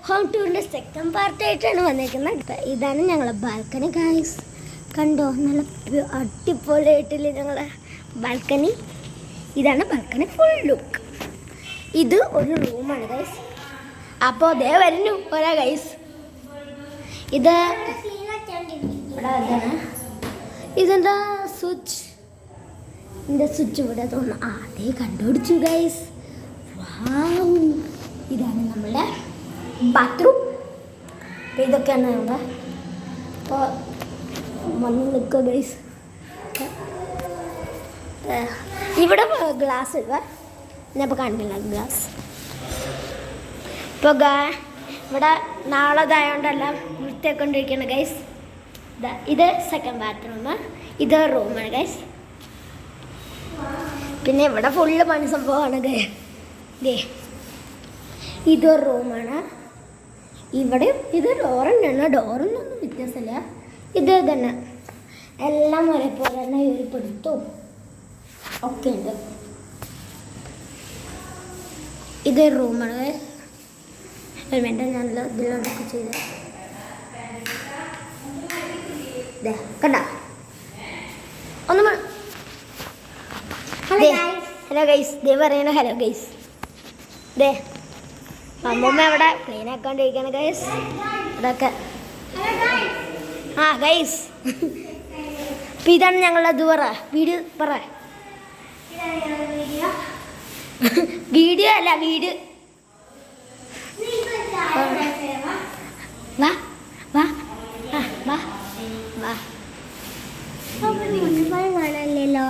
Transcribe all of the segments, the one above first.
Home ടൂറിൻ്റെ second പാർട്ടായിട്ടാണ് വന്നിരിക്കുന്നത്. ഇതാണ് ഞങ്ങളെ ബാൽക്കണി ഗൈസ്. കണ്ടോ, നല്ല അടിപൊളിയായിട്ടില്ലേ ഞങ്ങളെ ബാൽക്കണി. ഇതാണ് ബാൽക്കണി ഫുൾ ലുക്ക്. ഇത് ഒരു റൂമാണ് ഗൈസ്. അപ്പോൾ അതേ വരുന്നു ഒരാ ഗൈസ്. ഇത് ഇവിടെ എന്താണ്, ഇതെന്താ സ്വിച്ച്, ഇതിൻ്റെ സ്വിച്ച് ഇവിടെ തോന്നുന്നു. അതേ കണ്ടുപിടിച്ചു ഗൈസ്. വാവ്, ഇതാണ് നമ്മളുടെ ബാത്റൂം. അപ്പോൾ ഇതൊക്കെയാണ് നമ്മുടെ ഇപ്പോൾ വന്ന് നിൽക്കുക ഗൈസ്. ഇവിടെ ഗ്ലാസ് ഇല്ല, ഞാൻ ഇപ്പോൾ കാണിക്കില്ല ഗ്ലാസ്. ഇപ്പോൾ ഇവിടെ നാളെതായതുകൊണ്ടെല്ലാം വൃത്തിയാക്കൊണ്ടിരിക്കുകയാണ് ഗൈസ്. ഇത് സെക്കൻഡ് ബാത്റൂം, ഇത് റൂമാണ് ഗൈസ്. പിന്നെ ഇവിടെ ഫുള്ള് പണി സംഭവമാണ് ഗേ. ഇതൊരു റൂമാണ്. ഇവിടെ ഇത് ഡോറുണ്ടാണ്, ഡോറൊന്നും വ്യത്യാസമില്ല. ഇത് തന്നെ എല്ലാം ഒരേപോലെ തന്നെ ഒരു പിടുത്തവും ഒക്കെ ഉണ്ട്. ഇതൊരു റൂമാണ്. ഹെൽമെറ്റ് നല്ല ഇതിലൊക്കെ ചെയ്ത് കണ്ട ഒന്ന് ഹലോ ഗൈസ്. ദേ പറയണ ഹലോ ഗൈസ്. ദേ അമ്മൂമ്മ അവിടെ ക്ലീൻ ആക്കാണ്ടിരിക്കുകയാണ് ഗൈസ്. ഇതൊക്കെ ആ ഗൈസ്. അപ്പം ഇതാണ് ഞങ്ങളുടെ ഇത് പറ വീഡിയോ പറ. വീഡിയോ അല്ല വീട്. വാ വാ വാ വാ. കാണാനില്ലല്ലോ.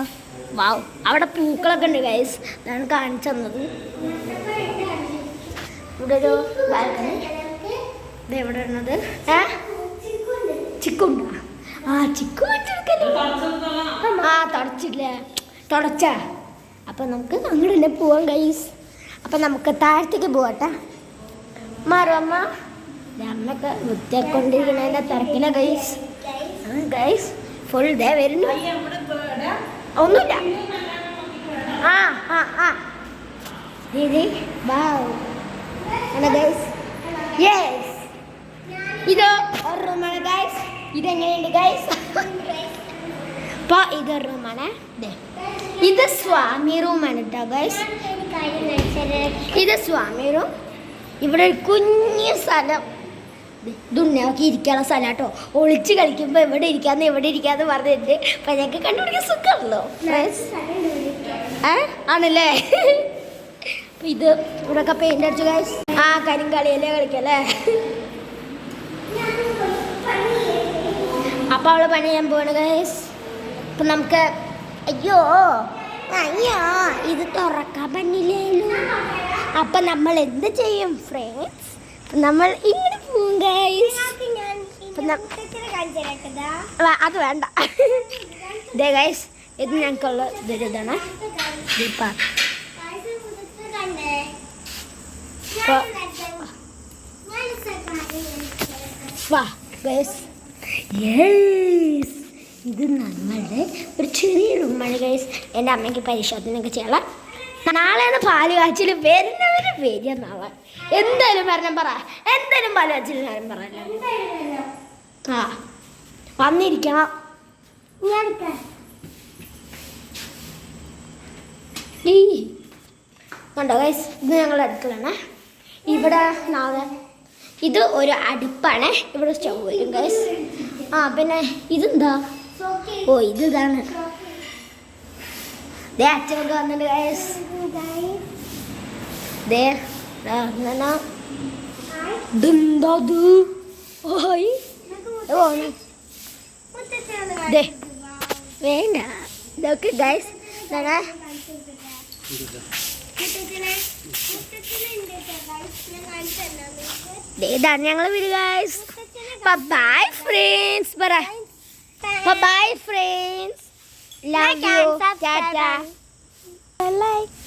വാവ്, അവിടെ പൂക്കളൊക്കെ ഉണ്ട് ഗൈസ്. ഞാൻ കാണിച്ചു തന്നത്. ഇവിടെ ഒരു ബാൽക്കണി. ഇത് എവിടെ ഉള്ളത്? ചിക്കുണ്ടോ? ആ ചിക്കു തുടച്ചില്ലേ, തുടച്ച. അപ്പം നമുക്ക് അങ്ങോട്ട് തന്നെ പോവാം ഗൈസ്. അപ്പം നമുക്ക് താഴത്തേക്ക് പോകട്ടെ. മാറും അമ്മ. അമ്മയൊക്കെ വൃത്തിയാക്കൊണ്ടിരിക്കണതിൻ്റെ തിരക്കില ഗൈസ്. ഗൈസ് ഫുൾ ഡേ വരുന്നു. ഒന്നുമില്ല. ആ ആ ആ ദീദി വാവ് ഗൈസ്. യെസ്, ഇത് ഒരു റൂമാണ് ഗൈസ്. ഇതെങ്ങനെയുണ്ട് ഗൈസ്? അപ്പോൾ ഇതൊരു റൂമാണ്. ഇത് സ്വാമി റൂമാണ് കേട്ടോ ഗൈസ്. ഇത് സ്വാമി റൂം. ഇവിടെ ഒരു കുഞ്ഞു സ്ഥലം, ദുണ്യാക്കി ഇരിക്കാനുള്ള സ്ഥലം കേട്ടോ. ഒളിച്ച് കളിക്കുമ്പോൾ എവിടെ ഇരിക്കാന്ന് പറഞ്ഞിട്ട്. അപ്പം ഞങ്ങൾക്ക് കണ്ടുപിടിക്കാൻ സുഖമാണല്ലോ ആണല്ലേ. അപ്പം ഇത് ഇവിടെയൊക്കെ പെയിൻ്റ് അടിച്ചു ഗൈസ്. ആ കരിങ്കളിയല്ലേ കളിക്കല്ലേ. അപ്പം അവള് പണി ചെയ്യാൻ പോവാണ് ഗൈസ്. അപ്പം നമുക്ക് അയ്യോ ഇത് തുറക്കാൻ പറ്റില്ലല്ലോ. അപ്പം നമ്മൾ എന്ത് ചെയ്യും ഫ്രണ്ട്സ്? നമ്മൾ ഇങ്ങനെ പോകും ഗൈസ്. അത് വേണ്ട. ഇതേ ഗൈസ്, ഇത് ഞങ്ങൾക്കുള്ള ഇതാണ് ദീപ. വാ ഗൈസ്. യെസ്, ഇത് നമ്മളുടെ ഒരു ചെറിയ റൂമാണ് ഗൈസ്. എൻ്റെ അമ്മയ്ക്ക് പരിശോധനയൊക്കെ ചെയ്യണം. നാളെയാണ് പാല് കാച്ചിൽ. വരുന്നവര് വരിക നാളെ. എന്തായാലും വരണം പറ. എന്തായാലും പാല് കാച്ചിൽ കാര്യം പറയല്ലോ. ആ വന്നിരിക്കണം. കണ്ടോ ഗൈസ്, ഇത് ഞങ്ങളുടെ അടുക്കളാണ്. ഇവിടെ നാളെ ഇത് ഒരു അടുപ്പാണ്. ഇവിടെ സ്റ്റൗ വരും ഗൈസ്. ആ പിന്നെ ഇതെന്താ? ഓ ഇതാണ്. ദേ അച്ഛനൊക്കെ വന്നിട്ട് ഗൈസ്. ദേ വേണ്ട ഇതൊക്കെ ഗൈസ്. ഇതാണ് ഞങ്ങൾ വീട് ഗൈസ്. ബൈ ഫ്രണ്ട്സ് പറ. Bye friends. Love you. Tata. Like